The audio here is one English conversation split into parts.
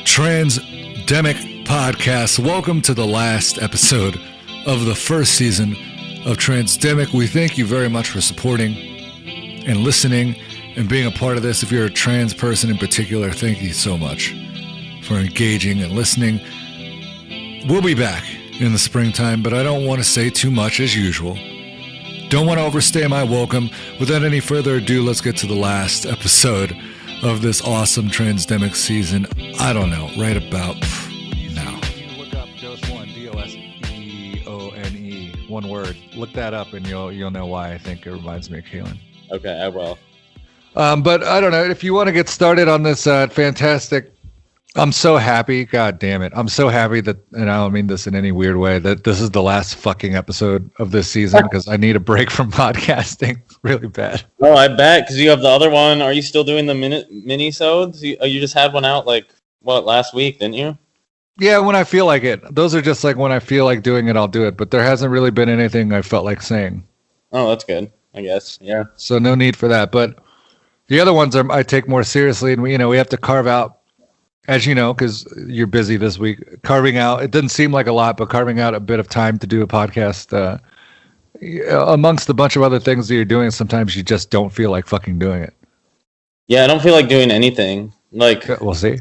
Transdemic podcast. Welcome to the last episode of the first season of Transdemic. We thank you very much for supporting and listening and being a part of this. If you're a trans person in particular, thank you so much for engaging and listening. We'll be back in the springtime, but I don't want to say too much as usual. Don't want to overstay my welcome. Without any further ado, let's get to the last episode of this awesome Transdemic season. I don't know, right about now. Look up Dose 1, Doseone, one word. Look that up and you'll know why I think it reminds me of Kaylin. Okay, I will. But I don't know, if you want to get started on this fantastic, I'm so happy, god damn it, I'm so happy that, and I don't mean this in any weird way, that this is the last fucking episode of this season because I need a break from podcasting really bad. Oh, I bet, because you have the other one. Are you still doing the mini-sodes? You just had one out, last week, didn't you? Yeah, when I feel like it. Those are just like when I feel like doing it, I'll do it. But there hasn't really been anything I felt like saying. Oh, that's good, I guess, yeah. So no need for that. But the other ones I take more seriously, and we have to carve out, as you know, because you're busy this week, carving out, it doesn't seem like a lot, but carving out a bit of time to do a podcast amongst a bunch of other things that you're doing, sometimes you just don't feel like fucking doing it. Yeah, I don't feel like doing anything. We'll see.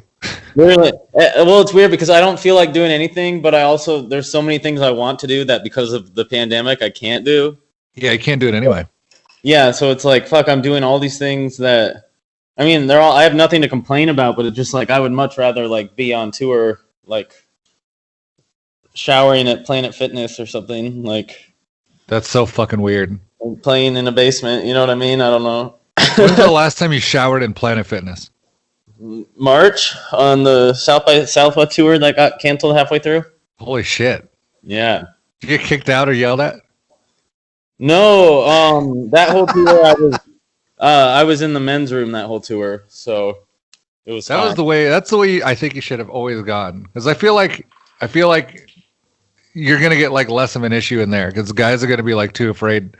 Really, well, it's weird because I don't feel like doing anything, but there's so many things I want to do that because of the pandemic, I can't do. Yeah, you can't do it anyway. Yeah, so it's like, fuck, I'm doing all these things that, I mean, I have nothing to complain about, but it's just like, I would much rather be on tour, showering at Planet Fitness or something, That's so fucking weird. Playing in a basement, you know what I mean? I don't know. When's the last time you showered in Planet Fitness? March, on the South by Southwest tour that got canceled halfway through. Holy shit. Yeah. Did you get kicked out or yelled at? No, that whole tour I was in the men's room that whole tour, so it was fine. That's the way I think you should have always gone. Because I feel like you're gonna get less of an issue in there because guys are gonna be too afraid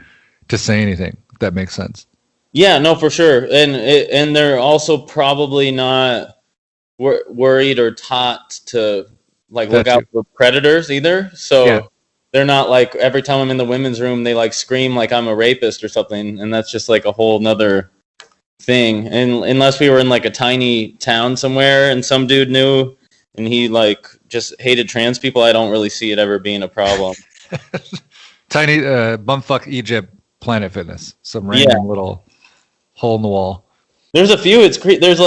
to say anything, if that makes sense. Yeah, no, for sure. And they're also probably not worried or taught to look out for predators either. So yeah. They're not every time I'm in the women's room, they scream like I'm a rapist or something. And that's just a whole nother thing. And unless we were in a tiny town somewhere and some dude knew and he just hated trans people, I don't really see it ever being a problem. Tiny bumfuck Egypt Planet Fitness. Some random little hole in the wall. There's a few. There's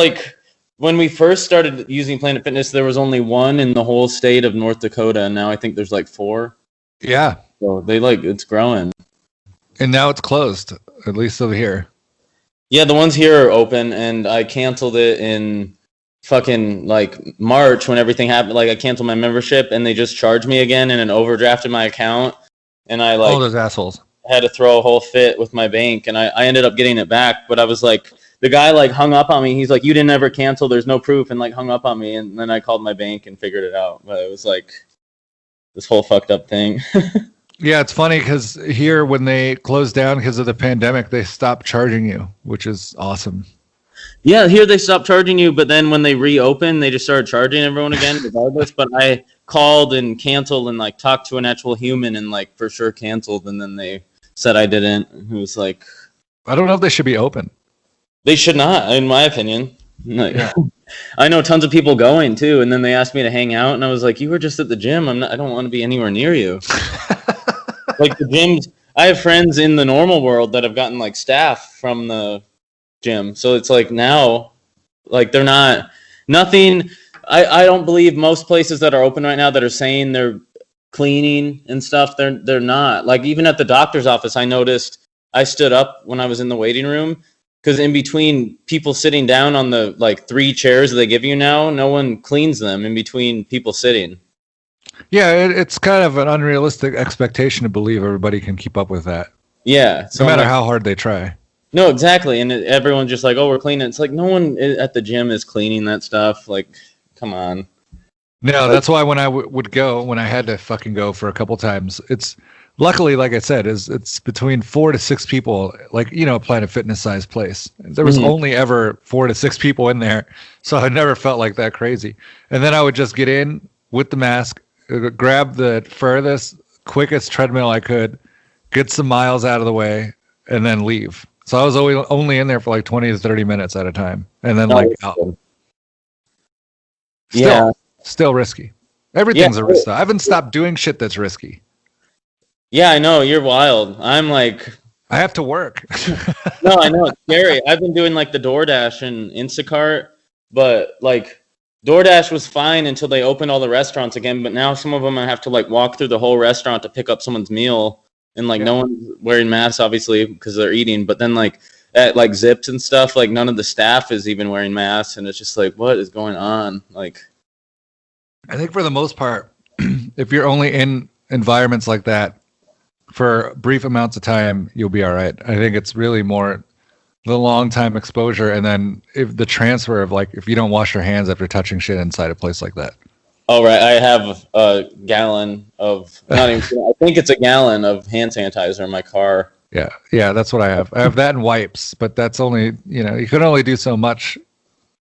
when we first started using Planet Fitness, there was only one in the whole state of North Dakota, and now I think there's 4. Yeah. So they it's growing. And now it's closed, at least over here. Yeah, the ones here are open, and I canceled it in fucking March when everything happened. I canceled my membership, and they just charged me again, and it overdrafted my account, and I all those assholes had to throw a whole fit with my bank, and I ended up getting it back. But I was the guy hung up on me. He's you didn't ever cancel. There's no proof, and hung up on me. And then I called my bank and figured it out. But it was this whole fucked up thing. Yeah, it's funny because here when they closed down because of the pandemic, they stopped charging you, which is awesome. Yeah, here they stopped charging you, but then when they reopened, they just started charging everyone again regardless. But I called and canceled and talked to an actual human and for sure canceled, and then they said I didn't. It was I don't know if they should be open. They should not, in my opinion. Yeah. I know tons of people going too, and then they asked me to hang out, and I was you were just at the gym. I don't want to be anywhere near you. The gyms. I have friends in the normal world that have gotten staff from the gym, so it's now, they're not nothing. I don't believe most places that are open right now that are saying they're cleaning and stuff. They're not. Even at the doctor's office, I noticed I stood up when I was in the waiting room. Because in between people sitting down on the 3 chairs that they give you now, no one cleans them in between people sitting. Yeah, it's kind of an unrealistic expectation to believe everybody can keep up with that. Yeah. So no matter how hard they try. No, exactly. And everyone's just oh, we're cleaning. It's no one at the gym is cleaning that stuff. Come on. No, that's why when I would go, when I had to fucking go for a couple times, it's luckily, like I said, it's between 4 to 6 people, like, you know, a Planet Fitness sized place. There was only ever 4 to 6 people in there, so I never felt like that crazy. And then I would just get in with the mask, grab the furthest, quickest treadmill I could, get some miles out of the way, and then leave. So I was only in there for like 20 to 30 minutes at a time, and then out. Still risky. Everything's a risk. I haven't stopped doing shit that's risky. Yeah, I know. You're wild. I'm like, I have to work. No, I know. It's scary. I've been doing like the DoorDash and Instacart, but like DoorDash was fine until they opened all the restaurants again. But now some of them I have to like walk through the whole restaurant to pick up someone's meal, and like no one's wearing masks, obviously, because they're eating. But then like at like Zips and stuff, like none of the staff is even wearing masks, and it's just like, what is going on? Like, I think for the most part, if you're only in environments like that for brief amounts of time, you'll be all right. I think it's really more the long time exposure, and then if the transfer of like if you don't wash your hands after touching shit inside a place like that. Oh right, I have a gallon of I think it's a gallon of hand sanitizer in my car. Yeah, that's what I have. I have that and wipes, but that's only, you know, you can only do so much.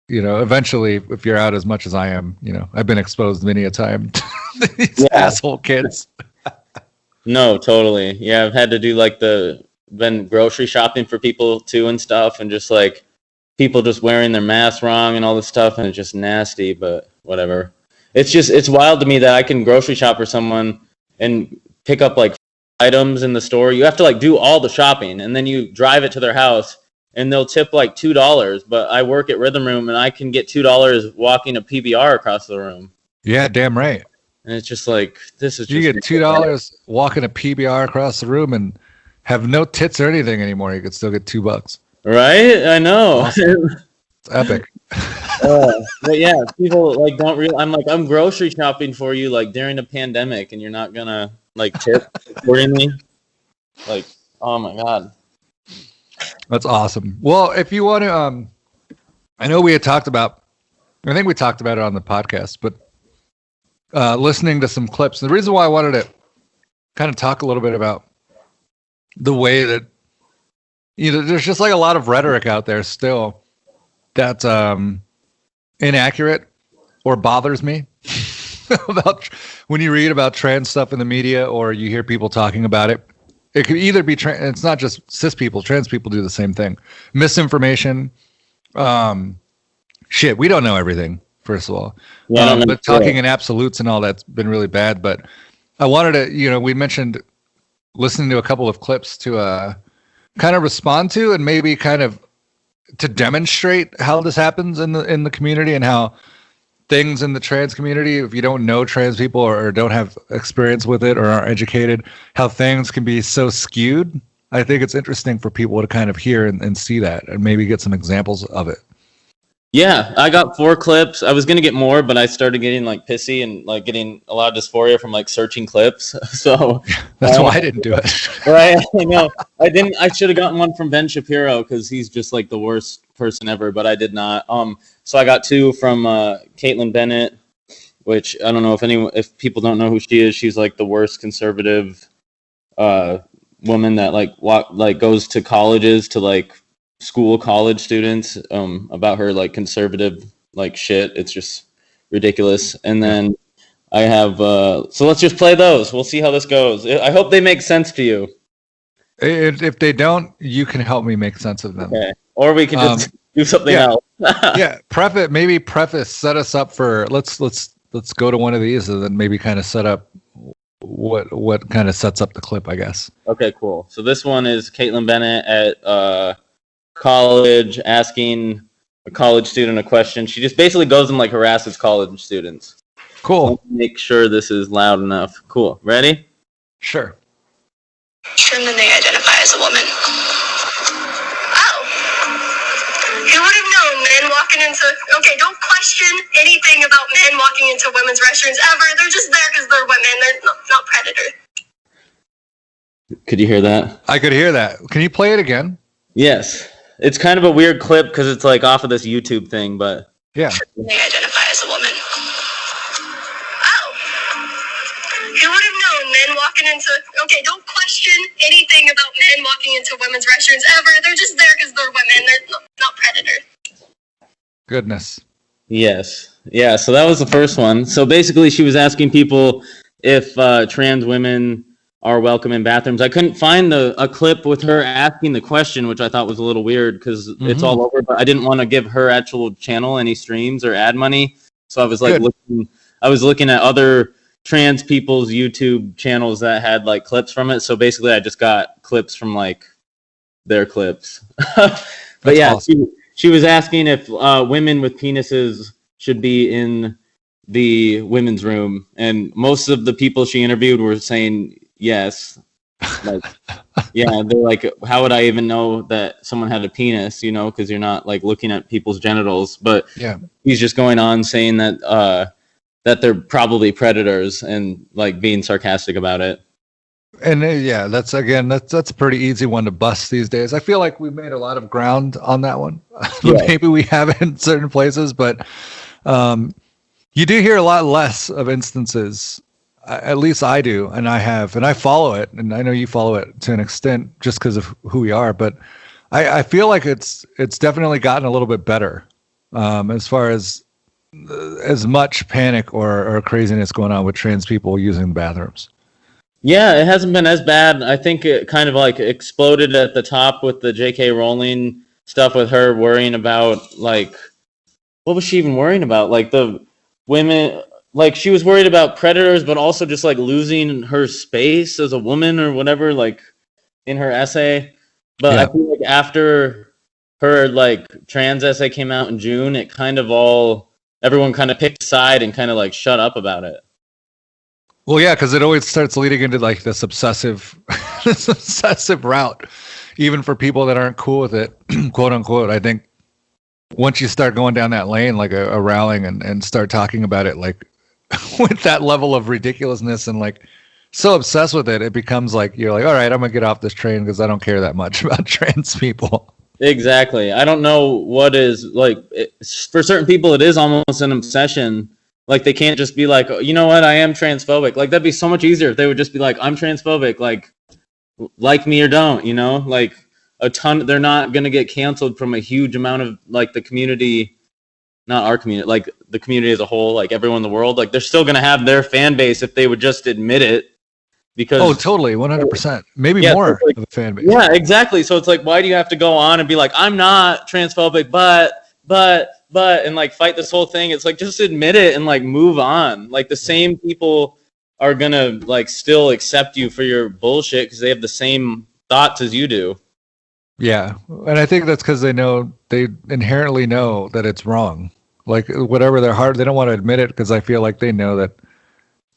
You know, eventually, if you're out as much as I am, you know, I've been exposed many a time to these asshole kids. No, totally. Yeah, I've had to do like been grocery shopping for people too and stuff, and just like people just wearing their masks wrong and all this stuff, and it's just nasty, but whatever. It's wild to me that I can grocery shop for someone and pick up like items in the store. You have to like do all the shopping, and then you drive it to their house, and they'll tip like $2. But I work at Rhythm Room, and I can get $2 walking a PBR across the room. Yeah, damn right. And it's just like, this is just... You get $2 walking a PBR across the room and have no tits or anything anymore. You could still get $2. Right? I know. Awesome. It's epic. But yeah, people like don't realize. I'm like, I'm grocery shopping for you like during a pandemic, and you're not gonna like tip accordingly. Like, oh my God. That's awesome. Well, if you want to, I know we had talked about, I think we talked about it on the podcast, but listening to some clips. The reason why I wanted to kind of talk a little bit about the way that, you know, there's just like a lot of rhetoric out there still that's inaccurate or bothers me about when you read about trans stuff in the media or you hear people talking about it. It could either be it's not just cis people, trans people do the same thing. Misinformation, shit, we don't know everything, first of all. Yeah, but talking in absolutes and all that's been really bad. But I wanted to, you know, we mentioned listening to a couple of clips to kind of respond to and maybe kind of to demonstrate how this happens in the community and how things in the trans community, if you don't know trans people or don't have experience with it or aren't educated, how things can be so skewed. I think it's interesting for people to kind of hear and see that and maybe get some examples of it. Yeah, I got 4 clips. I was going to get more, but I started getting like pissy and like getting a lot of dysphoria from like searching clips. So that's why I didn't do it. Right. I know. I should have gotten one from Ben Shapiro because he's just like the worst person ever, but I did not. So I got 2 from Caitlin Bennett, which I don't know if people don't know who she is. She's like the worst conservative woman that like goes to colleges to like school college students about her like conservative like shit. It's just ridiculous. And then I have so let's just play those. We'll see how this goes. I hope they make sense to you. If they don't, you can help me make sense of them. Okay. Or we can just do something else. Yeah, preface set us up for let's go to one of these and then maybe kind of set up what kind of sets up the clip, I guess. Okay, cool. So this one is Caitlin Bennett at college asking a college student a question. She just basically goes and like harasses college students. Cool. So make sure this is loud enough. Cool. Ready? Sure. And then they identify as a woman. Oh. Who would have known men walking into... Okay, don't question anything about men walking into women's restrooms ever. They're just there because they're women. They're not predators. Could you hear that? I could hear that. Can you play it again? Yes. It's kind of a weird clip because it's like off of this YouTube thing, but... Yeah. They identify as a woman. Oh. Who would have known men walking into, okay, don't question anything about men walking into women's restrooms ever. They're just there because they're women. They're not predators. Goodness. Yes. Yeah. So that was the first one. So basically, she was asking people if trans women are welcome in bathrooms. I couldn't find a clip with her asking the question, which I thought was a little weird because it's all over. But I didn't want to give her actual channel any streams or ad money. So I was like looking at other trans people's YouTube channels that had like clips from it. So basically, I just got clips from like their clips. But yeah, awesome. She was asking if women with penises should be in the women's room, and most of the people she interviewed were saying yes. Like, yeah, they're like, how would I even know that someone had a penis? You know, because you're not like looking at people's genitals. But yeah, he's just going on saying that that they're probably predators and like being sarcastic about it. And yeah, that's a pretty easy one to bust these days. I feel like we made a lot of ground on that one. Yeah. Maybe we haven't in certain places, but you do hear a lot less of instances. At least I do, and I follow it, and I know you follow it to an extent just because of who we are. But I feel like it's definitely gotten a little bit better as far as much panic or craziness going on with trans people using the bathrooms. Yeah, it hasn't been as bad. I think it kind of like exploded at the top with the J.K. Rowling stuff with her worrying about like, what was she even worrying about? Like the women, like she was worried about predators, but also just like losing her space as a woman or whatever, like in her essay. But yeah. I feel like after her like trans essay came out in June, it kind of everyone kind of picked a side and kind of like shut up about it. Well, yeah, because it always starts leading into like this obsessive route, even for people that aren't cool with it, quote unquote. I think once you start going down that lane, like a rallying and start talking about it, like with that level of ridiculousness and like so obsessed with it, it becomes like you're like, all right, I'm gonna get off this train because I don't care that much about trans people. Exactly. I don't know what is like for certain people, it is almost an obsession. Like they can't just be like, oh, you know what, I am transphobic. Like that'd be so much easier if they would just be like, I'm transphobic. Like me or don't, you know, like a ton. They're not gonna get canceled from a huge amount of like the community, not our community, like the community as a whole, like everyone in the world. Like they're still gonna have their fan base if they would just admit it. Because totally, 100%, maybe more of a fan base. Yeah, exactly. So it's like, why do you have to go on and be like, I'm not transphobic, but and like fight this whole thing? It's like, just admit it and like move on. Like the same people are gonna like still accept you for your bullshit because they have the same thoughts as you do. Yeah, and I think that's because they inherently know that it's wrong. Like whatever their heart, they don't want to admit it because I feel like they know that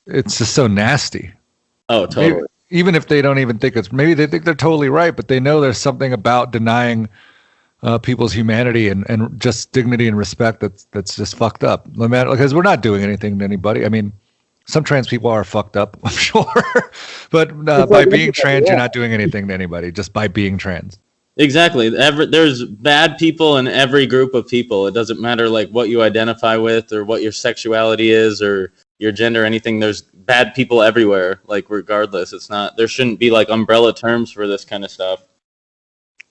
it's just so nasty. Oh, totally. Maybe, even if they don't even think maybe they think they're totally right, but they know there's something about denying people's humanity and just dignity and respect that's just fucked up. No matter, because we're not doing anything to anybody. I mean, some trans people are fucked up, I'm sure, but by being trans, you're not doing anything to anybody just by being trans. Exactly. There's bad people in every group of people. It doesn't matter like what you identify with or what your sexuality is or your gender or anything. There's bad people everywhere. Like regardless, there shouldn't be like umbrella terms for this kind of stuff.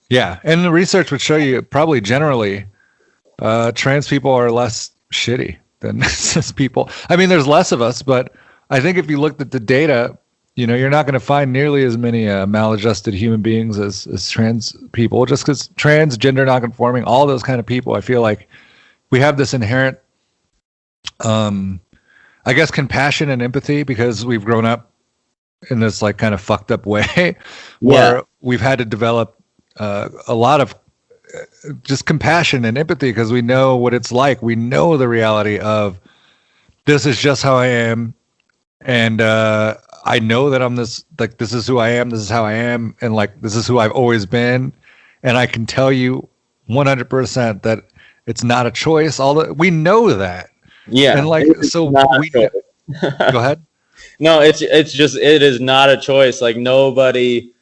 Yeah, and the research would show you probably generally trans people are less shitty than cis people. I mean, there's less of us, but I think if you looked at the data, you know, you're not going to find nearly as many maladjusted human beings as trans people, just because trans, gender nonconforming, all those kind of people, I feel like we have this inherent, I guess, compassion and empathy because we've grown up in this like kind of fucked up way where we've had to develop a lot of just compassion and empathy because we know what it's like. We know the reality of this is just how I am. And I know that I'm this, like, this is who I am. This is how I am. And like, this is who I've always been. And I can tell you 100% that it's not a choice. We know that. Yeah. And like, so we go ahead. No, it is not a choice. Like nobody,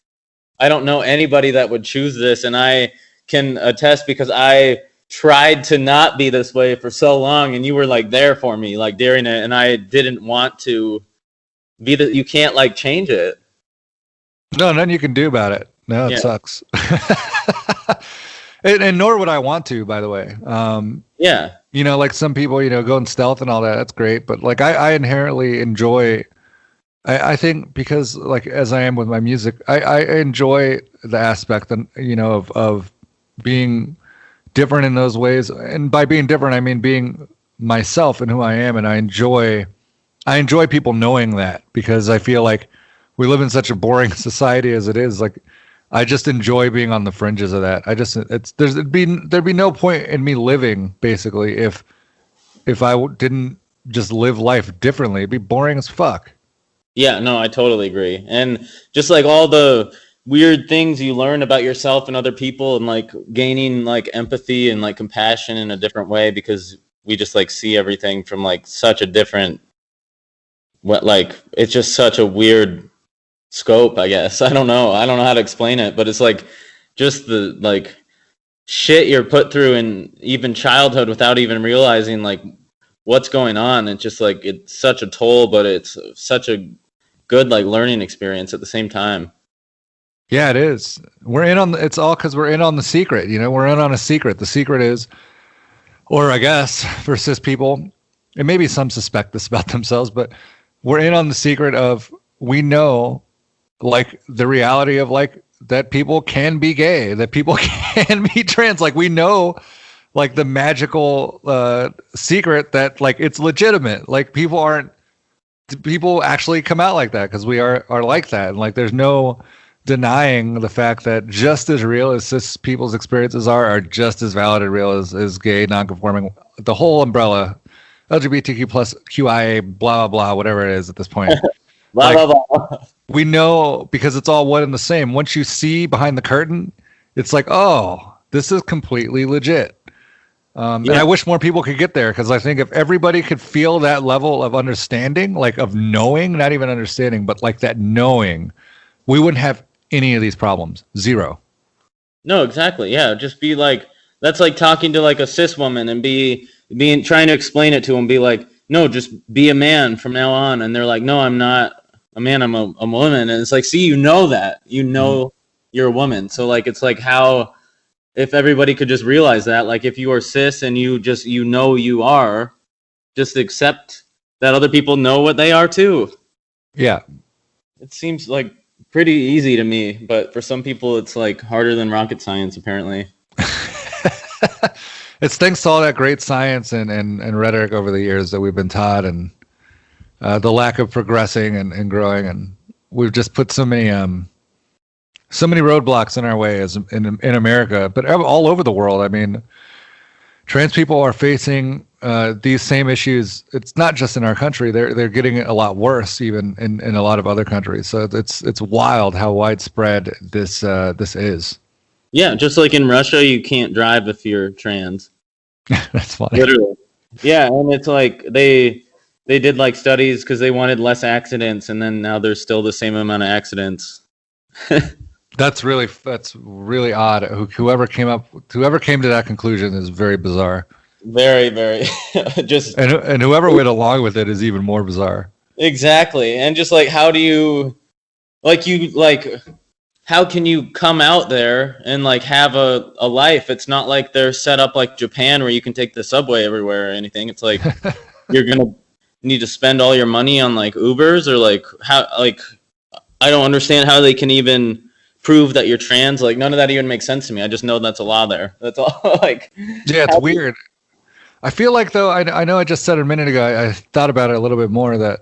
I don't know anybody that would choose this. And I can attest because I tried to not be this way for so long. And you were like there for me, like during it. And I didn't want to be you can't like change it. No, nothing you can do about it. No, it sucks. and nor would I want to, by the way. Yeah. You know, like some people, you know, go in stealth and all that. That's great. But like I inherently enjoy, I think because like as I am with my music, I enjoy the aspect and, you know, of being different in those ways. And by being different, I mean being myself and who I am. And I enjoy people knowing that, because I feel like we live in such a boring society as it is. Like, I just enjoy being on the fringes of that. There'd be no point in me living, basically, if I didn't just live life differently. It'd be boring as fuck. Yeah, no, I totally agree. And just like all the weird things you learn about yourself and other people, and like gaining like empathy and like compassion in a different way, because we just like see everything from like such a different, it's just such a weird scope, I guess. I don't know how to explain it, but it's like just the like shit you're put through in even childhood without even realizing like what's going on. It's just like, it's such a toll, but it's such a good like learning experience at the same time. Yeah, it is. It's all because we're in on the secret. You know, we're in on a secret. The secret is, or I guess for cis people, and maybe some suspect this about themselves, but we're in on the secret of, we know like the reality of like that people can be gay, that people can be trans. Like, we know like the magical secret that like it's legitimate. Like, people actually come out like that because we are like that. And like, there's no denying the fact that just as real as cis people's experiences are just as valid and real as gay, non-conforming, the whole umbrella, LGBTQ plus QIA, blah, blah, blah, whatever it is at this point. Blah, like, blah, blah. We know because it's all one and the same. Once you see behind the curtain, it's like, oh, this is completely legit. And I wish more people could get there, because I think if everybody could feel that level of understanding, like of knowing, not even understanding, but like that knowing, we wouldn't have any of these problems. Zero. No, exactly. Yeah, just be like, that's like talking to like a cis woman and trying to explain it to them, be like, no, just be a man from now on. And they're like, no, I'm not a man, I'm a woman. And it's like, see, you know that. You know you're a woman. So like, it's like, how, if everybody could just realize that, like if you are cis and you know you are, just accept that other people know what they are too. Yeah. It seems like pretty easy to me, but for some people it's like harder than rocket science, apparently. It's thanks to all that great science and rhetoric over the years that we've been taught, and the lack of progressing and growing, and we've just put so many roadblocks in our way as in America, but all over the world. I mean, trans people are facing these same issues. It's not just in our country; they're getting it a lot worse, even in a lot of other countries. So it's wild how widespread this is. Yeah, just like in Russia, you can't drive if you're trans. That's funny. Literally. Yeah, and it's like they did like studies because they wanted less accidents, and then now there's still the same amount of accidents. That's really odd. Whoever came to that conclusion is very bizarre. Very, very. Just and whoever went along with it is even more bizarre. Exactly, and just like, how do you, how can you come out there and like have a life? It's not like they're set up like Japan where you can take the subway everywhere or anything. It's like you're gonna need to spend all your money on like Ubers, or like how, like, I don't understand how they can even prove that you're trans. Like, none of that even makes sense to me. I just know that's a law there. That's all. Like, yeah, it's weird. I feel like, though, I know I just said a minute ago, I thought about it a little bit more, that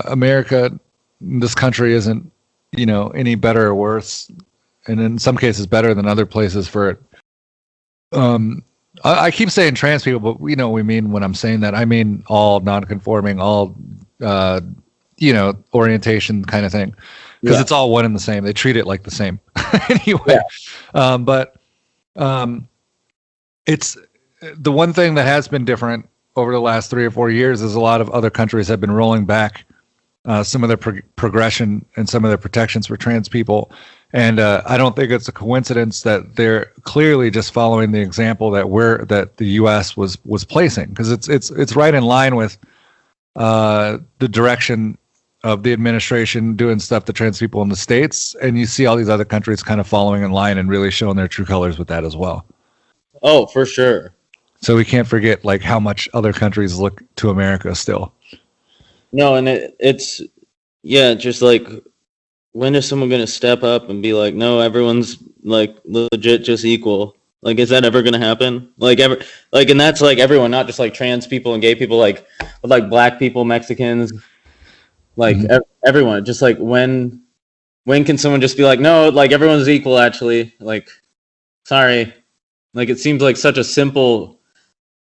America, this country, isn't, you know, any better or worse, and in some cases better than other places for it. I keep saying trans people, but you know what we mean when I'm saying that. I mean all non-conforming, all orientation kind of thing, because it's all one and the same. They treat it like the same anyway. Yeah. But it's the one thing that has been different over the last 3 or 4 years is a lot of other countries have been rolling back some of their progression and some of their protections for trans people. And I don't think it's a coincidence that they're clearly just following the example that the U.S. was placing, because it's right in line with the direction of the administration doing stuff to trans people in the States, and you see all these other countries kind of following in line and really showing their true colors with that as well. Oh, for sure. So we can't forget like how much other countries look to America still. No, and it's just like, when is someone going to step up and be like, no, everyone's like legit just equal? Like, is that ever going to happen? And that's like everyone, not just like trans people and gay people, like black people, Mexicans, like everyone. Just like when can someone just be like, no, like everyone's equal actually? Like, sorry. Like, it seems like such a simple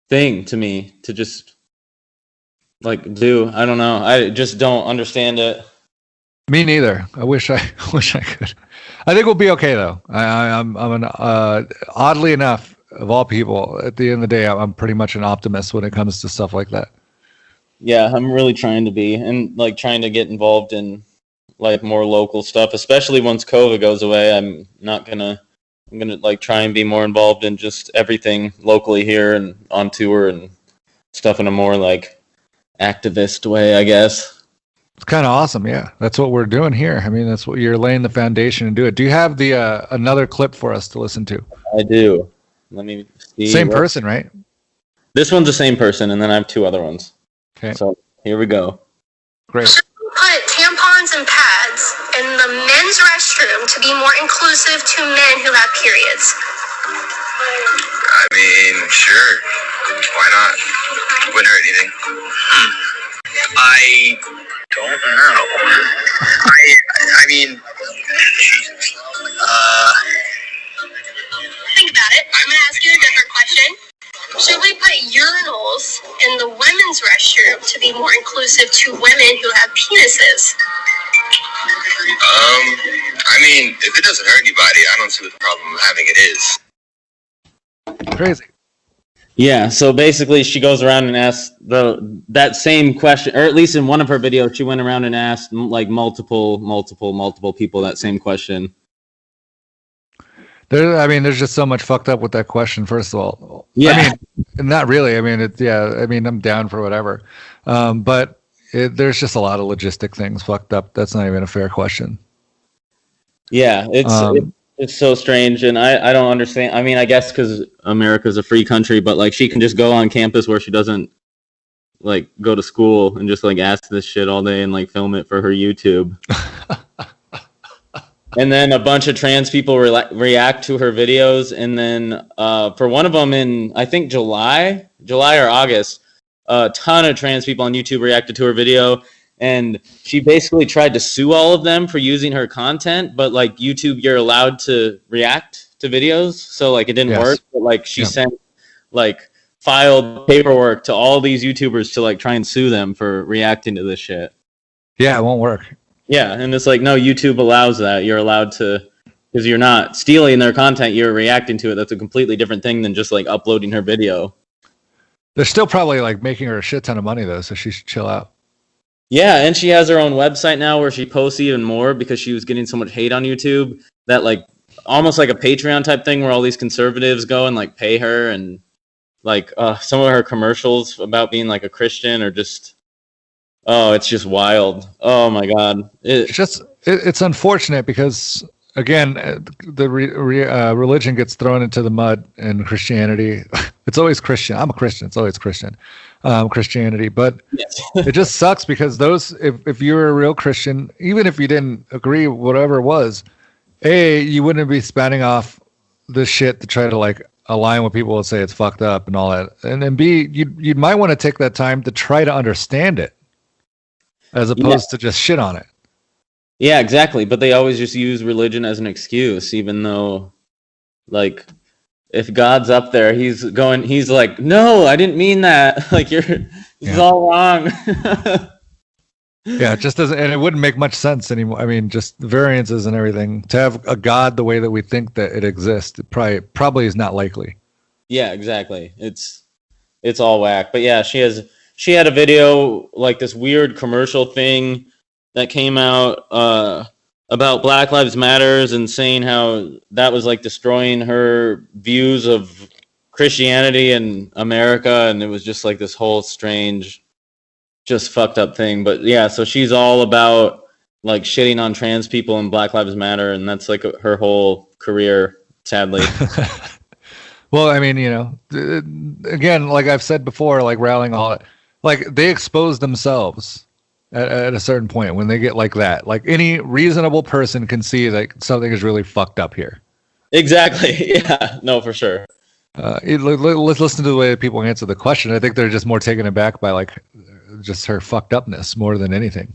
thing to me to just like do. I don't know. I just don't understand it. Me neither. I wish I could. I think we'll be okay though. I'm an oddly enough, of all people, at the end of the day, I'm pretty much an optimist when it comes to stuff like that. Yeah, I'm really trying to be, and like trying to get involved in like more local stuff, especially once COVID goes away. I'm gonna like try and be more involved in just everything locally here and on tour and stuff in a more like activist way, I guess. It's kind of awesome. Yeah, that's what we're doing here. I mean, that's what you're laying the foundation and do it. Do you have the another clip for us to listen to? I do. Let me see. Same person, right? This one's the same person, and then I have two other ones. Okay. So here we go. Great. Put tampons and pads in the men's restroom to be more inclusive to men who have periods. I mean, sure. Why not? Wouldn't hurt anything. I don't know. I mean, Think about it. I'm going to ask you a different question. Should we put urinals in the women's restroom to be more inclusive to women who have penises? I mean, if it doesn't hurt anybody, I don't see what the problem of having it is. Crazy. Yeah, so basically she goes around and asks that same question, or at least in one of her videos, she went around and asked like multiple people that same question. There's just so much fucked up with that question, first of all. Yeah. I mean, not really. I mean, I'm down for whatever. But there's just a lot of logistic things fucked up. That's not even a fair question. Yeah, it's so strange, and I don't understand. I mean, I guess because America's a free country, but like she can just go on campus where she doesn't like go to school and just like ask this shit all day and like film it for her YouTube. And then a bunch of trans people react to her videos, and then for one of them in I think July or August, a ton of trans people on YouTube reacted to her video. And she basically tried to sue all of them for using her content, but like YouTube, you're allowed to react to videos, so like it didn't work. But like she sent like filed paperwork to all these YouTubers to like try and sue them for reacting to this shit. Yeah, it won't work. Yeah, and it's like, no, YouTube allows that. You're allowed to, because you're not stealing their content, you're reacting to it. That's a completely different thing than just like uploading her video. They're still probably like making her a shit ton of money though, so she should chill out. Yeah, and she has her own website now where she posts even more because she was getting so much hate on YouTube that like almost like a Patreon type thing where all these conservatives go and like pay her, and like some of her commercials about being like a Christian or just it's just wild. Oh my God. It's unfortunate because again, the religion gets thrown into the mud, and Christianity, it's always Christian. I'm a Christian. It's always Christian. Christianity, but it just sucks because if you're a real Christian, even if you didn't agree whatever it was, you wouldn't be spouting off this shit to try to like align with people and say it's fucked up and all that, and then B, you might want to take that time to try to understand it as opposed to just shit on it. Yeah, exactly. But they always just use religion as an excuse, even though like if God's up there, he's like, no, I didn't mean that. Like this is all wrong. Yeah, it just doesn't, and it wouldn't make much sense anymore. I mean, just variances and everything. To have a God the way that we think that it exists, it probably is not likely. Yeah, exactly. It's all whack. But yeah, she had a video like this weird commercial thing that came out about Black Lives Matters and saying how that was like destroying her views of Christianity and America, and it was just like this whole strange just fucked up thing. But yeah, so she's all about like shitting on trans people and Black Lives Matter, and that's like her whole career, sadly. Well, I mean, again, like I've said before, like rallying all it, like they expose themselves at a certain point when they get like that. Like any reasonable person can see that something is really fucked up here. Exactly. Yeah. No, for sure. Let's listen to the way that people answer the question. I think they're just more taken aback by like just her fucked upness more than anything.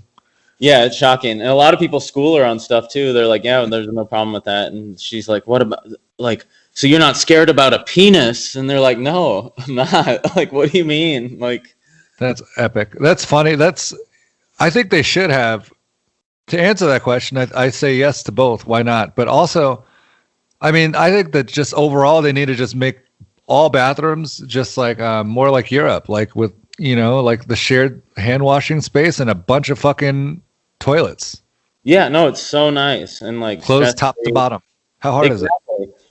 Yeah, it's shocking. And a lot of people school her on stuff too. They're like, yeah, there's no problem with that. And she's like, what about, like, so you're not scared about a penis? And they're like, no, I'm not. Like, what do you mean? Like, that's epic. That's funny. I think they should have, to answer that question, I say yes to both. Why not? But also, I mean, I think that just overall they need to just make all bathrooms just like more like Europe, like with, like the shared hand washing space and a bunch of fucking toilets. Yeah, no, it's so nice. And like closed top to bottom. How hard is it?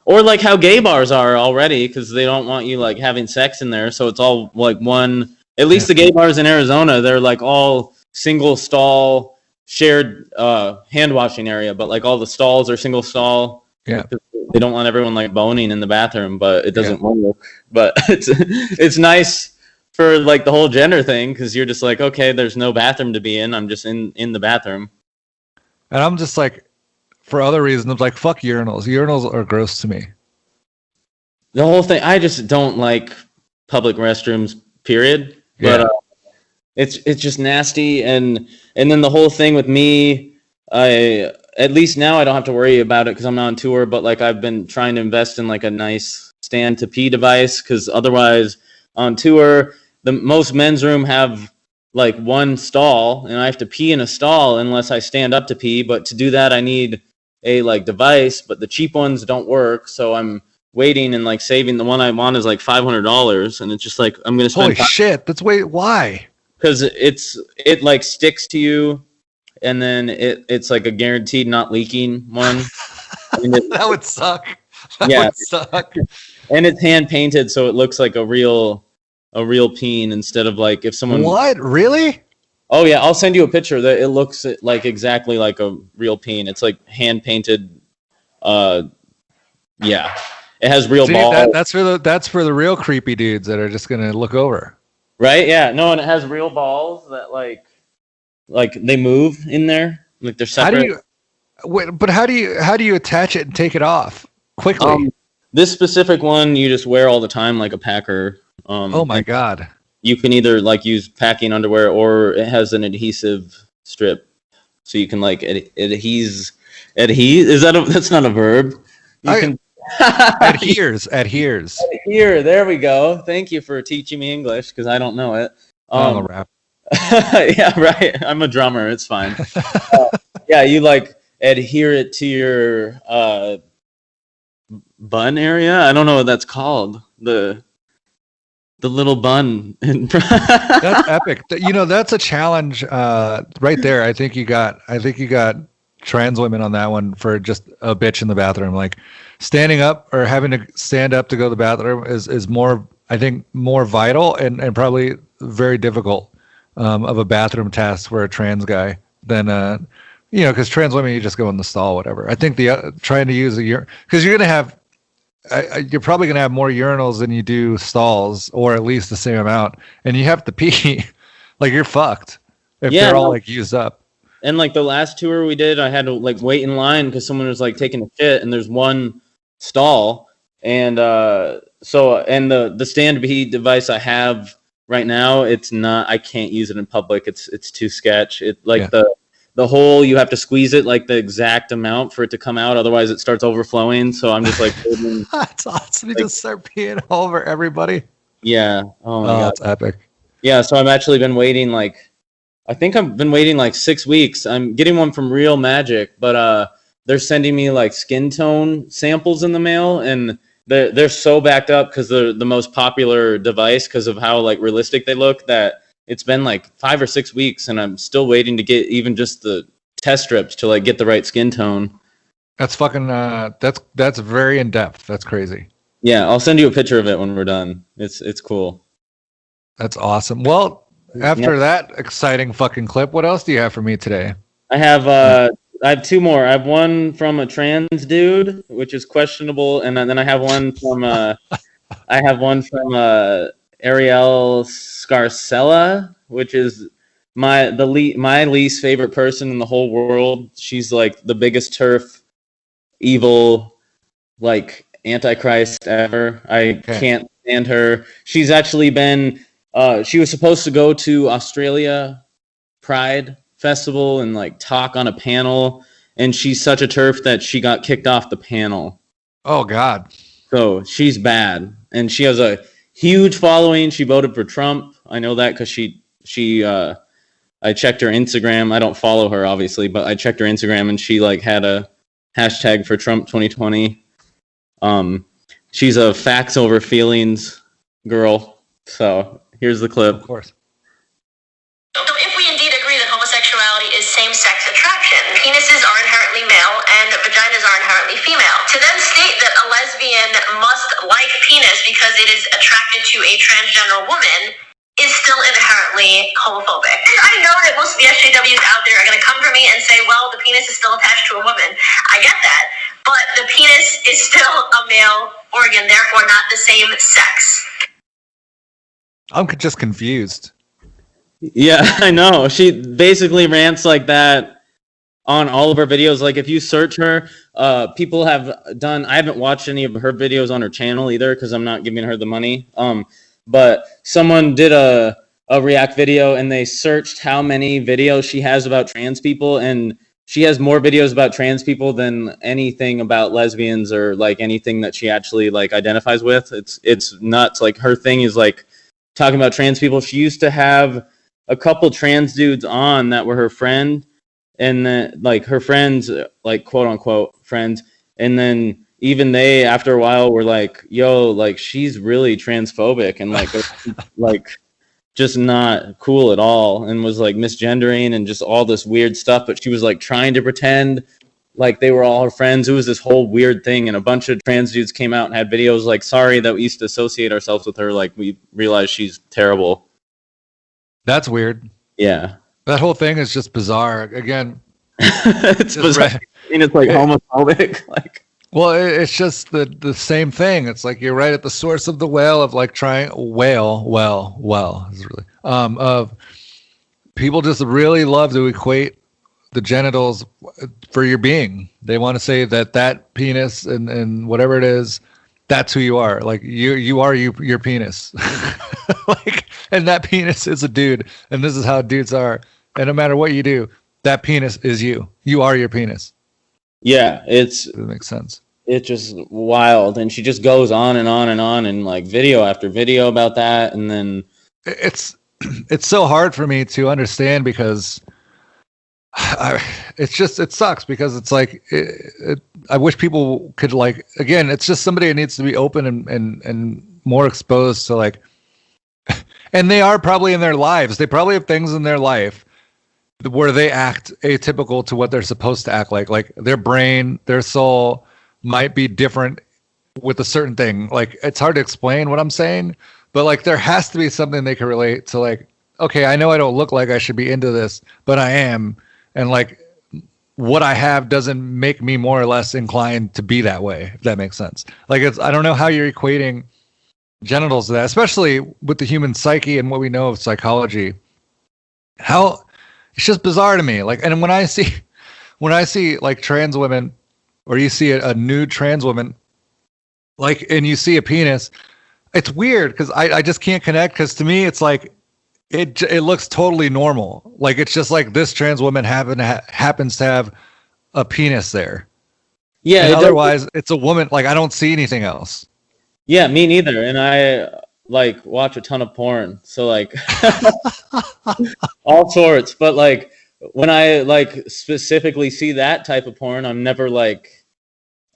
Or like how gay bars are already, because they don't want you like having sex in there. So it's all like one, at least the gay bars in Arizona, they're like all single stall shared hand washing area, but like all the stalls are single stall. Yeah. They don't want everyone like boning in the bathroom, but it doesn't work. But it's nice for like the whole gender thing, because you're just like, okay, there's no bathroom to be in. I'm just in the bathroom. And I'm just like, for other reasons, I'm like, fuck urinals. Urinals are gross to me. The whole thing, I just don't like public restrooms, period. Yeah. But it's just nasty. And then the whole thing with me, at least now I don't have to worry about it because I'm not on tour, but like I've been trying to invest in like a nice stand to pee device, because otherwise on tour, the most men's room have like one stall and I have to pee in a stall unless I stand up to pee. But to do that, I need a like device, but the cheap ones don't work. So I'm waiting and like saving. The one I want is like $500. And it's just like, I'm going to spend. Holy shit. Why? Because it like sticks to you. And then it's like a guaranteed not leaking one. That would suck. That would suck. And it's hand painted, so it looks like a real peen instead of like if someone. What? Really? Oh yeah, I'll send you a picture. That it looks like exactly like a real peen. It's like hand painted. Yeah, it has real balls. That's for the real creepy dudes that are just gonna look over. Right? Yeah. No, and it has real balls that like they move in there, like they're separate. How do you attach it and take it off quickly? This specific one you just wear all the time like a packer. Oh my god! You can either like use packing underwear, or it has an adhesive strip, so you can like adhere. That's not a verb. Adheres. Adhere. There we go. Thank you for teaching me English, because I don't know it. I'm a rap. Yeah, right. I'm a drummer. It's fine. Yeah, you like adhere it to your bun area. I don't know what that's called. The little bun. That's epic. That's a challenge right there. I think you got trans women on that one for just a bitch in the bathroom. Like standing up or having to stand up to go to the bathroom is more, I think, more vital and probably very difficult of a bathroom task for a trans guy than because trans women, you just go in the stall, whatever. I think trying to use because you're probably gonna have more urinals than you do stalls, or at least the same amount, and you have to pee. Like you're fucked if they're all like used up. And like the last tour we did, I had to like wait in line because someone was like taking a shit, and there's one stall, and the stand to pee device I have right now, it's not. I can't use it in public. It's too sketch. It like the hole, you have to squeeze it like the exact amount for it to come out. Otherwise, it starts overflowing. So I'm just like, that's awesome. You just start peeing all over everybody. Yeah. Oh my God. That's epic. Yeah. So I've actually been waiting I think I've been waiting like 6 weeks. I'm getting one from Real Magic, but they're sending me like skin tone samples in the mail, and they're so backed up because they're the most popular device because of how like realistic they look, that it's been like 5 or 6 weeks, and I'm still waiting to get even just the test strips to like get the right skin tone. That's fucking that's very in depth. That's crazy. Yeah, I'll send you a picture of it when we're done. It's cool. That's awesome. Well, after that exciting fucking clip, what else do you have for me today? I have two more. I have one from a trans dude, which is questionable, and then I have one from Ariel Scarcella, which is my least favorite person in the whole world. She's like the biggest TERF, evil, like antichrist ever. I can't stand her. She's actually been. She was supposed to go to Australia Pride Festival and like talk on a panel, and she's such a TERF that she got kicked off the panel. Oh God. So she's bad, and she has a huge following. She voted for Trump. I know that because I checked her Instagram. I don't follow her obviously, but I checked her Instagram, and she like had a hashtag for Trump 2020. She's a facts over feelings girl. So here's the clip. Of course. So if we indeed agree that homosexuality is same-sex attraction, penises are inherently male and vaginas are inherently female. To then state that a lesbian must like penis because it is attracted to a transgender woman is still inherently homophobic. And I know that most of the SJWs out there are going to come for me and say, well, the penis is still attached to a woman. I get that. But the penis is still a male organ, therefore not the same sex. I'm just confused. Yeah, I know. She basically rants like that on all of her videos. Like if you search her, people have done. I haven't watched any of her videos on her channel either because I'm not giving her the money. But someone did a React video and they searched how many videos she has about trans people, and she has more videos about trans people than anything about lesbians or like anything that she actually like identifies with. It's nuts. Like her thing is like talking about trans people. She used to have a couple trans dudes on that were her friend, and then like her friends, like quote unquote friends, and then even they after a while were like, yo, like she's really transphobic and like like just not cool at all, and was like misgendering and just all this weird stuff. But she was like trying to pretend like they were all her friends. It was this whole weird thing, and a bunch of trans dudes came out and had videos like, sorry that we used to associate ourselves with her, like we realized she's terrible. That's weird. Yeah. That whole thing is just bizarre. Again, it's bizarre. And it's like homophobic. Like, well, it's just the same thing. It's like you're right at the source of the well of like trying is really of people just really love to equate the genitals for your being. They want to say that penis and whatever it is, that's who you are. Like you are your penis. Like, and that penis is a dude, and this is how dudes are. And no matter what you do, that penis is you. You are your penis. Yeah, it makes sense. It's just wild, and she just goes on and on and on, and like video after video about that, and then it's so hard for me to understand because it sucks because it's like I wish people could like, again, it's just somebody that needs to be open and more exposed to like. And they are probably in their lives. They probably have things in their life where they act atypical to what they're supposed to act like. Like their brain, their soul might be different with a certain thing. Like it's hard to explain what I'm saying, but like there has to be something they can relate to. Like, okay, I know I don't look like I should be into this, but I am. And like what I have doesn't make me more or less inclined to be that way, if that makes sense. Like I don't know how you're equating genitals to that, especially with the human psyche and what we know of psychology. How it's just bizarre to me. Like, and when I see like trans women, or you see a nude trans woman, like, and you see a penis, it's weird because I just can't connect. Because to me, it's like it looks totally normal. Like it's just like this trans woman happens to have a penis there. Yeah. Otherwise, it's a woman. Like I don't see anything else. Yeah, me neither. And I like watch a ton of porn, so like all sorts. But like when I like specifically see that type of porn, I'm never like,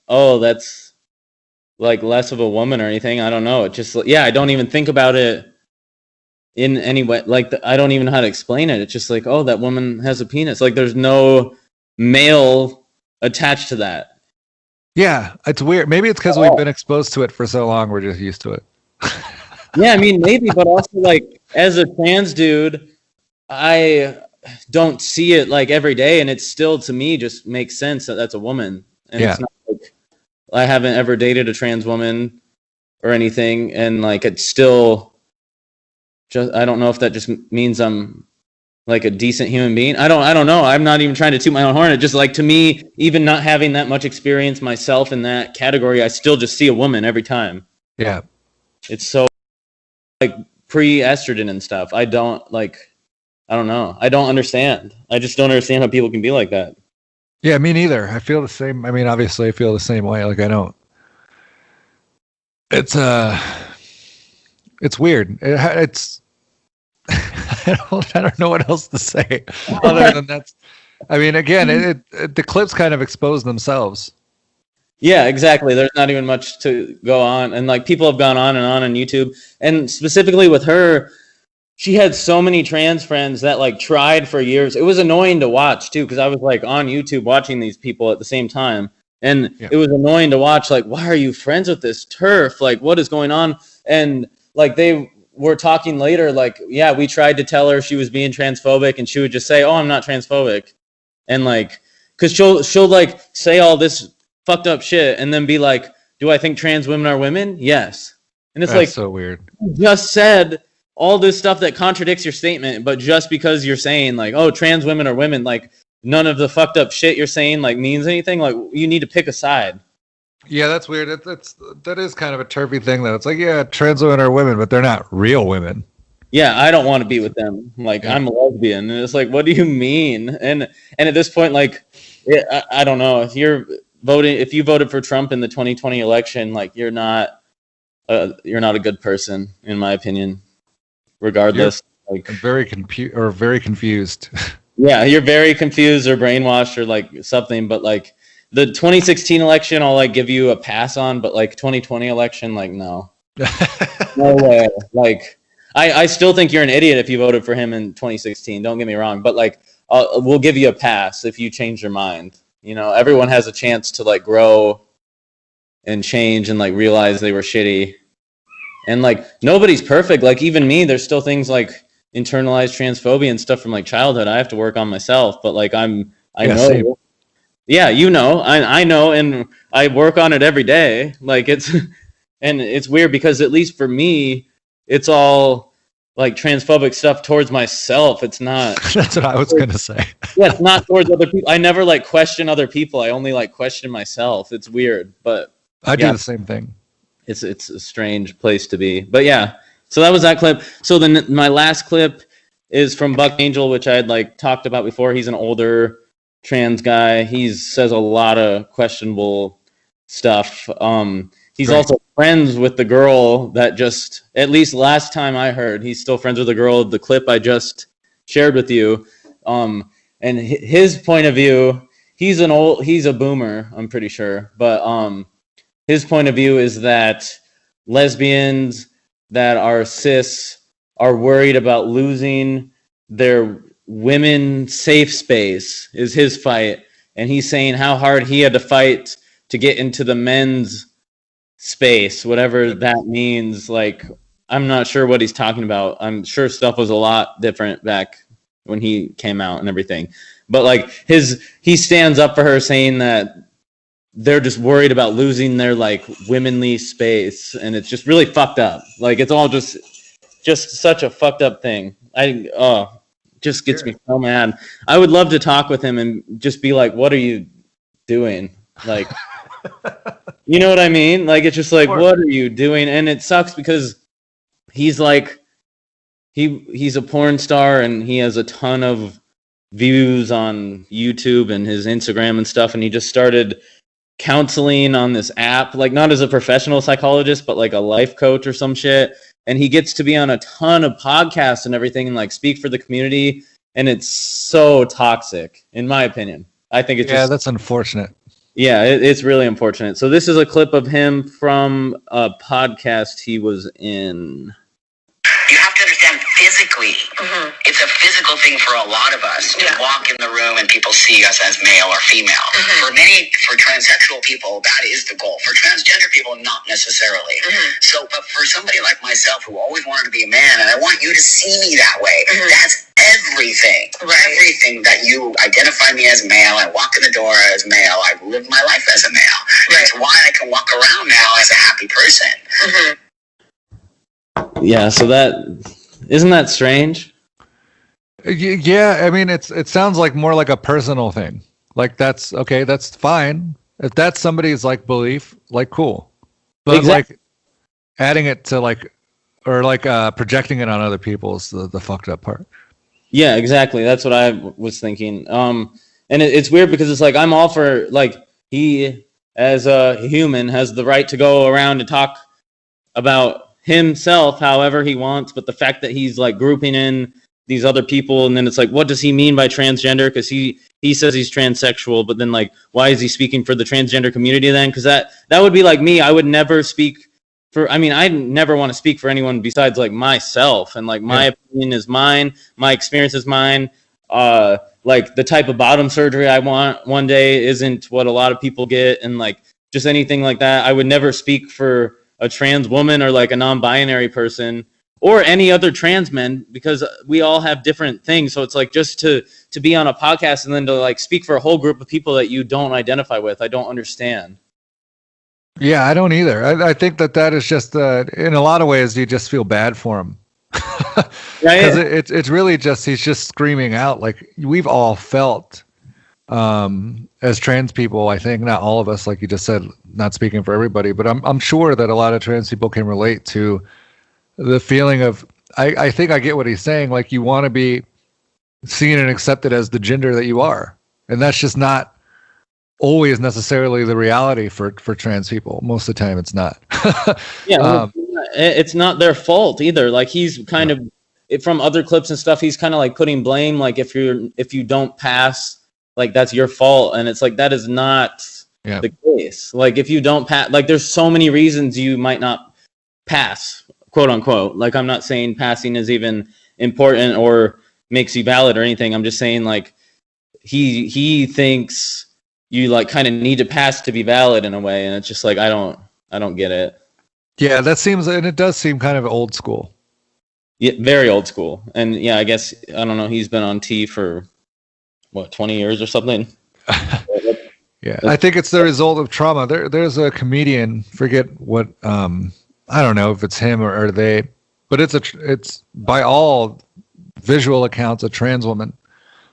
oh, that's like less of a woman or anything. I don't know. It just, yeah, I don't even think about it in any way. Like I don't even know how to explain it. It's just like, oh, that woman has a penis. Like there's no male attached to that. Yeah, it's weird. Maybe it's because we've been exposed to it for so long, we're just used to it. Yeah, I mean, maybe, but also, like, as a trans dude, I don't see it, like, every day, and it's still, to me, just makes sense that that's a woman. And Yeah. it's not like I haven't ever dated a trans woman or anything, and, like, it's still just, I don't know if that just means I'm, like, a decent human being. I don't know. I'm not even trying to toot my own horn. It just, like, to me, even not having that much experience myself in that category, I still just see a woman every time. Yeah. It's so, like, pre-estrogen and stuff. I don't know. I don't understand. I just don't understand how people can be like that. Yeah, me neither. I feel the same. I mean, obviously I feel the same way. Like, I don't, it's weird. It's, I don't know what else to say other than that's, I mean, again, the clips kind of expose themselves. Yeah, exactly. There's not even much to go on. And, like, people have gone on YouTube. And specifically with her, she had so many trans friends that, like, tried for years. It was annoying to watch, too, because I was, like, on YouTube watching these people at the same time. And It was annoying to watch, like, why are you friends with this TERF? Like, what is going on? And, like, they were talking later, like, yeah, we tried to tell her she was being transphobic, and she would just say, oh, I'm not transphobic. And, like, because she'll, like, say all this fucked up shit and then be like, do I think trans women are women? Yes. And it's, that's, like, so weird. You just said all this stuff that contradicts your statement, but just because you're saying, like, oh, trans women are women, like, none of the fucked up shit you're saying, like, means anything. Like, you need to pick a side. Yeah, that's weird. That is kind of a turfy thing, though. It's like, yeah, trans women are women, but they're not real women. Yeah, I don't want to be with them. Like, I'm a lesbian. And it's like, what do you mean? And at this point, like, I don't know. If you voted for Trump in the 2020 election, like, you're not a good person, in my opinion. Regardless, like, very confused. Yeah, you're very confused or brainwashed or, like, something. But, like, the 2016 election, I'll, like, give you a pass on. But, like, 2020 election, like, no, no way. Like, I still think you're an idiot if you voted for him in 2016. Don't get me wrong, but, like, we'll give you a pass if you change your mind. You know, everyone has a chance to, like, grow and change and, like, realize they were shitty. And, like, nobody's perfect. Like, even me, there's still things like internalized transphobia and stuff from, like, childhood I have to work on myself. But, like, I know. Same. Yeah, you know, I know, and I work on it every day. Like, it's weird because, at least for me, it's all, like, transphobic stuff towards myself. It's not. That's what I was gonna say. Yeah, it's not towards other people. I never, like, question other people. I only, like, question myself. It's weird, but I do the same thing. It's a strange place to be. But yeah, so that was that clip. So then my last clip is from Buck Angel, which I had, like, talked about before. He's an older trans guy. He says a lot of questionable stuff. He's Great. Also friends with the girl that just, at least last time I heard, he's still friends with the girl, the clip I just shared with you. And his point of view, he's a boomer, I'm pretty sure. But his point of view is that lesbians that are cis are worried about losing their women safe space, is his fight. And he's saying how hard he had to fight to get into the men's space, whatever that means. Like, I'm not sure what he's talking about. I'm sure stuff was a lot different back when he came out and everything. But, like, he stands up for her, saying that they're just worried about losing their, like, womanly space, and it's just really fucked up. Like, it's all just such a fucked up thing. Just gets me so mad. I would love to talk with him and just be like, what are you doing? Like, you know what I mean? Like, it's just like, what are you doing? And it sucks because he's like, he's a porn star and he has a ton of views on YouTube and his Instagram and stuff, and he just started counseling on this app, like, not as a professional psychologist, but like a life coach or some shit. And he gets to be on a ton of podcasts and everything and, like, speak for the community. And it's so toxic, in my opinion. I think it's that's unfortunate. Yeah, it's really unfortunate. So this is a clip of him from a podcast he was in. You have to understand, physically, it's a physical thing for a lot of us to walk in the room and people see us as male or female. For transsexual people, that is the goal. For transgender people, not necessarily. So, but for somebody like myself who always wanted to be a man, and I want you to see me that way, that's everything. Everything that you identify me as male, I walk in the door as male, I live my life as a male. That's why I can walk around now as a happy person. Yeah, so that isn't that strange? Yeah, I mean, it sounds like more like a personal thing. Like that's okay, that's fine. If that's somebody's like belief, like cool. But like adding it to like, or like projecting it on other people is the fucked up part. Yeah, exactly. That's what I was thinking. And it's weird because it's like I'm all for like he as a human has the right to go around and talk about himself however he wants, but the fact that he's like grouping in these other people, and then it's like, what does he mean by transgender? Because he says he's transsexual, but then like, why is he speaking for the transgender community then? Because that would be like me. I would never speak for. I mean, I never want to speak for anyone besides like myself, and like my opinion is mine, my experience is mine. Like the type of bottom surgery I want one day isn't what a lot of people get, and like just anything like that. I would never speak for a trans woman or like a non-binary person or any other trans men, because we all have different things. So it's like just to be on a podcast and then to like speak for a whole group of people that you don't identify with, I don't understand. Yeah, I don't either. I think that is just in a lot of ways you just feel bad for him. Because it's really just he's just screaming out. Like we've all felt as trans people, I think, not all of us, like you just said, not speaking for everybody, but I'm sure that a lot of trans people can relate to the feeling of, I think I get what he's saying. Like you want to be seen and accepted as the gender that you are. And that's just not always necessarily the reality for trans people. Most of the time it's not. It's not their fault either. Like he's kind of, from other clips and stuff, he's kind of like putting blame, like if you don't pass, like that's your fault. And it's like that is not the case. Like if you don't pass, like there's so many reasons you might not pass, quote unquote. Like I'm not saying passing is even important or makes you valid or anything. I'm just saying like he thinks you like kind of need to pass to be valid in a way, and it's just like I don't get it. Yeah, that seems, and it does seem kind of old school. Yeah, very old school. And yeah, I guess I don't know, he's been on T for what, 20 years or something. Yeah, I think it's the result of trauma. There's a comedian, forget what, I don't know if it's him or they, but it's by all visual accounts a trans woman.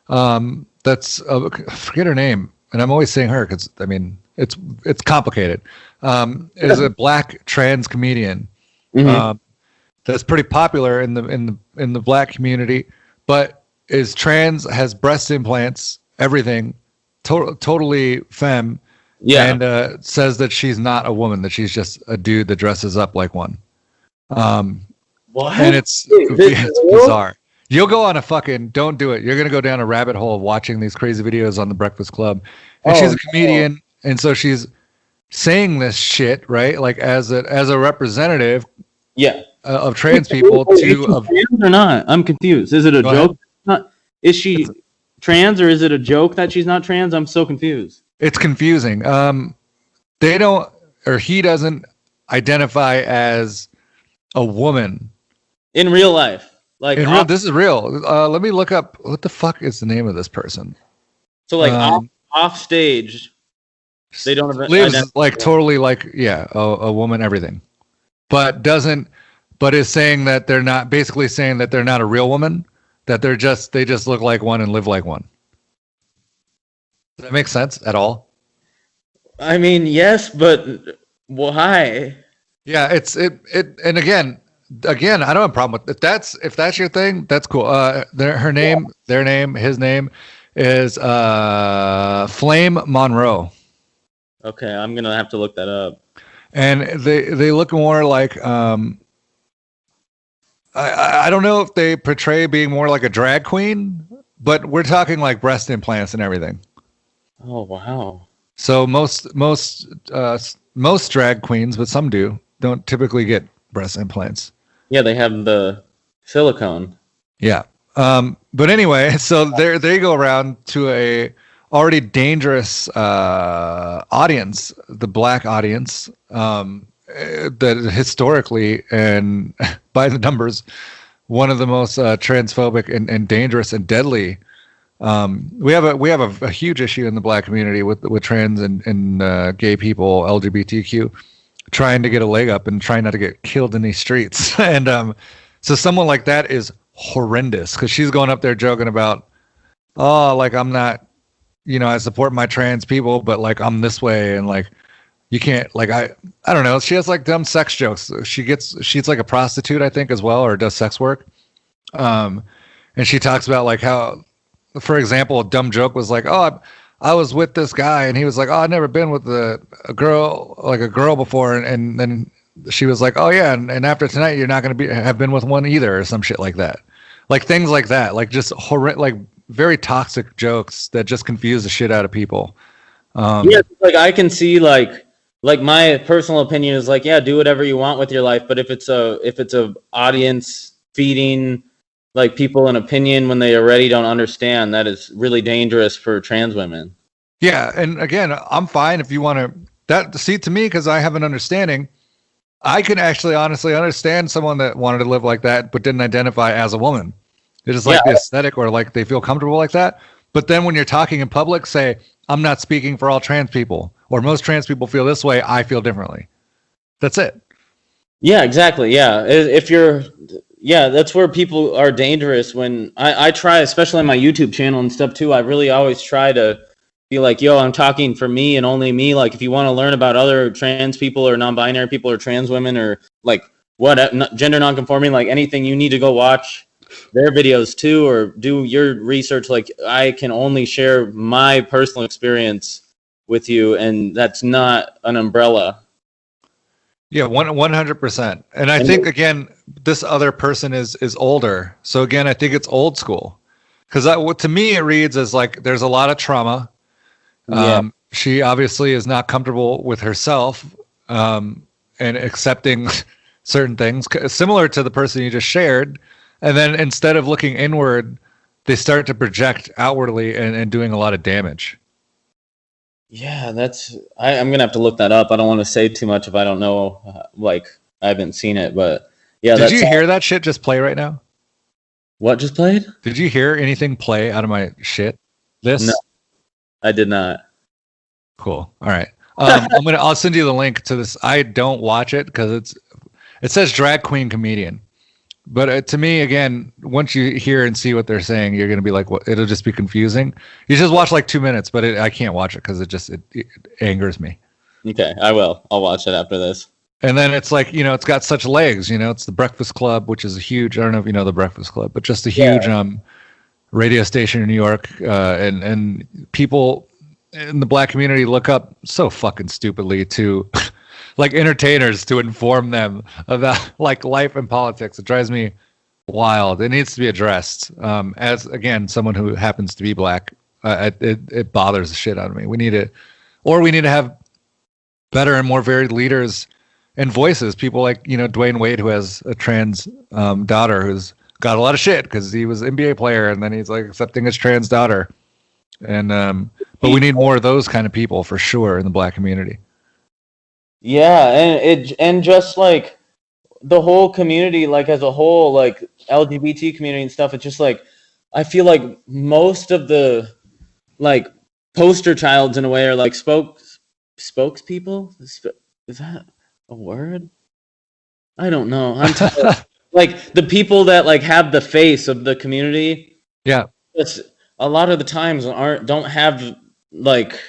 That's forget her name, and I'm always saying her because I mean it's complicated. Is a black trans comedian that's pretty popular in the black community, but is trans, has breast implants, everything, totally femme. Yeah, and says that she's not a woman, that she's just a dude that dresses up like one. What? And it's bizarre. You'll go on a fucking, don't do it. You're going to go down a rabbit hole of watching these crazy videos on the Breakfast Club. And she's a comedian. And so she's saying this shit, right? Like as a representative of trans people trans or not? I'm confused. Is it a joke? Is she trans or is it a joke that she's not trans? I'm so confused. It's confusing. They don't, or he doesn't identify as a woman. In real life. Like this is real. Let me look up what the fuck is the name of this person. So like off stage, they don't lives like totally like a woman, everything, but is saying that they're not, basically saying that they're not a real woman, that they just look like one and live like one. Does that make sense at all? I mean, yes, but why? Yeah, and again, I don't have a problem with it. If that's your thing, that's cool. Their name his name is Flame Monroe. Okay, I'm gonna have to look that up. And they look more like I don't know if they portray being more like a drag queen, but we're talking like breast implants and everything. Oh wow! So most drag queens, but some don't typically get breast implants. Yeah, they have the Silicone. Yeah. But anyway, so there they go around to a already dangerous audience, the black audience, that historically and by the numbers, one of the most transphobic and dangerous and deadly. We have a huge issue in the black community with trans and gay people, LGBTQ, trying to get a leg up and trying not to get killed in these streets. And so someone like that is horrendous because she's going up there joking about, oh, like I'm not, I support my trans people, but like I'm this way and like you can't, like I don't know. She has like dumb sex jokes. She's like a prostitute, I think, as well, or does sex work. And she talks about like how, for example, a dumb joke was like, oh, I was with this guy and he was like, oh, I've never been with a girl before, and then she was like, oh yeah, and after tonight you're not going to have been with one either, or some shit like that, like things like that, like just like very toxic jokes that just confuse the shit out of people. Yeah, like I can see like my personal opinion is like, yeah, do whatever you want with your life, but if it's a audience feeding like people an opinion when they already don't understand, that is really dangerous for trans women. Yeah, and again, I'm fine if you want to see, to me, because I have an understanding. I can actually honestly understand someone that wanted to live like that but didn't identify as a woman. They just like the aesthetic, or like they feel comfortable like that. But then when you're talking in public, say, I'm not speaking for all trans people, or most trans people feel this way, I feel differently. That's it. Yeah, exactly. Yeah. That's where people are dangerous. When I try, especially on my YouTube channel and stuff too, I really always try to be like, yo, I'm talking for me and only me. Like, if you want to learn about other trans people or non-binary people or trans women or like gender non-conforming, like anything, you need to go watch their videos too, or do your research. Like, I can only share my personal experience with you, and that's not an umbrella. Yeah, 100%. And I think, again, this other person is older. So again, I think it's old school. Because to me, it reads as like there's a lot of trauma. She obviously is not comfortable with herself and accepting certain things, similar to the person you just shared. And then instead of looking inward, they start to project outwardly and doing a lot of damage. Yeah, I'm gonna have to look that up. I don't want to say too much if I don't know. Like, I haven't seen it, but yeah. Did you hear that shit just play right now? What just played? Did you hear anything play out of my shit? No, I did not. Cool. All right. I'll send you the link to this. I don't watch it because it says drag queen comedian. But to me, again, once you hear and see what they're saying, you're going to be like, what? It'll just be confusing. You just watch like 2 minutes, but I can't watch it because it angers me. Okay, I will. I'll watch it after this. And then it's like, it's got such legs, it's the Breakfast Club, which is a huge, I don't know if you know the Breakfast Club, but just a huge radio station in New York. And people in the black community look up so fucking stupidly to like entertainers to inform them about like life and politics. It drives me wild. It needs to be addressed. As again, someone who happens to be black, it bothers the shit out of me. We need to have better and more varied leaders and voices. People like, Dwayne Wade, who has a trans daughter who's got a lot of shit because he was an NBA player and then he's like accepting his trans daughter. And but we need more of those kind of people for sure in the black community. Yeah, and just like the whole community, like as a whole, like LGBT community and stuff, it's just like I feel like most of the like poster childs in a way are like spokespeople. Is that a word? I don't know. Like the people that like have the face of the community. Yeah, it's a lot of the times don't have like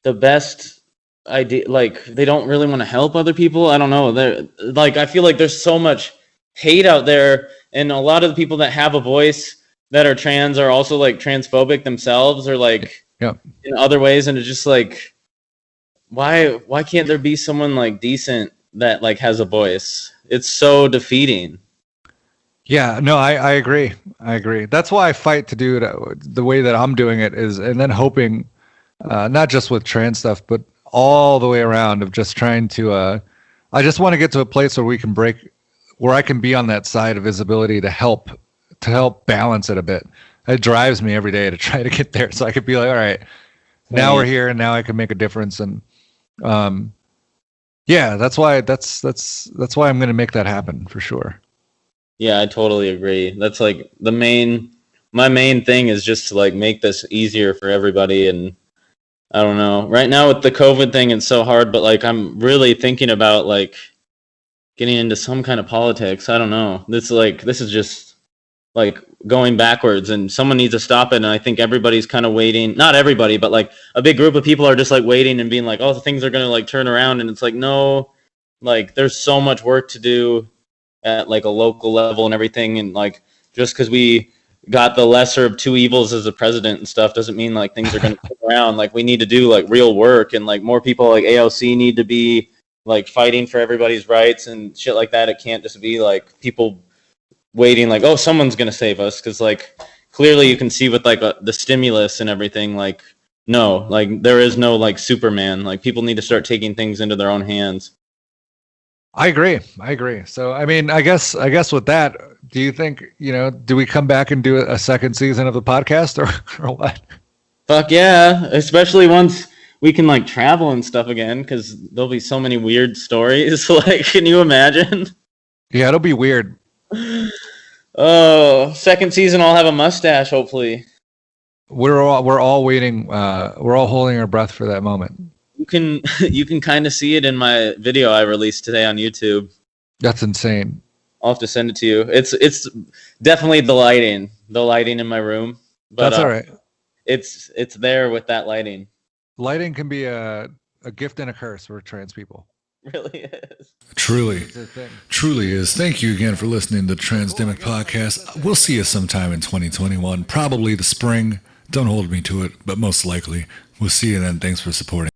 the best idea, like they don't really want to help other people. I don't know. They're like, I feel like there's so much hate out there, and a lot of the people that have a voice that are trans are also like transphobic themselves, or like in other ways. And it's just like, why can't there be someone like decent that like has a voice? It's so defeating. Yeah, no, I agree. That's why I fight to do it the way that I'm doing it is, and then hoping, not just with trans stuff, but all the way around of just trying to, I just want to get to a place where we can break where I can be on that side of visibility to help balance it a bit. It drives me every day to try to get there, so I could be like, all right, now we're here, and now I can make a difference. And yeah, that's why I'm going to make that happen for sure. Yeah, I totally agree. That's like my main thing is just to like make this easier for everybody. And I don't know, right now with the COVID thing, it's so hard, but like I'm really thinking about like getting into some kind of politics. I don't know. This is just like going backwards, and someone needs to stop it. And I think everybody's kind of waiting. Not everybody, but like a big group of people are just like waiting and being like, oh, things are going to like turn around. And it's like, no, like there's so much work to do at like a local level and everything. And like, just because we got the lesser of two evils as a president and stuff doesn't mean like things are going to turn around. Like we need to do like real work, and like more people like AOC need to be like fighting for everybody's rights and shit like that. It can't just be like people waiting like, oh, someone's going to save us. Cause like clearly you can see with like the stimulus and everything, like, no, like there is no like Superman. Like people need to start taking things into their own hands. I agree. So, I mean, I guess with that, do you think, do we come back and do a second season of the podcast or what? Fuck yeah. Especially once we can like travel and stuff again, because there'll be so many weird stories. Like, can you imagine? Yeah, it'll be weird. Oh, second season I'll have a mustache, hopefully. We're all waiting. We're all holding our breath for that moment. You can kind of see it in my video I released today on YouTube. That's insane. I'll have to send it to you. It's definitely the lighting in my room. But, that's all right. It's there with that lighting. Lighting can be a gift and a curse for trans people. It really is. Truly is. Thank you again for listening to the Transdemic podcast. We'll see you sometime in 2021, probably the spring. Don't hold me to it, but most likely. We'll see you then. Thanks for supporting.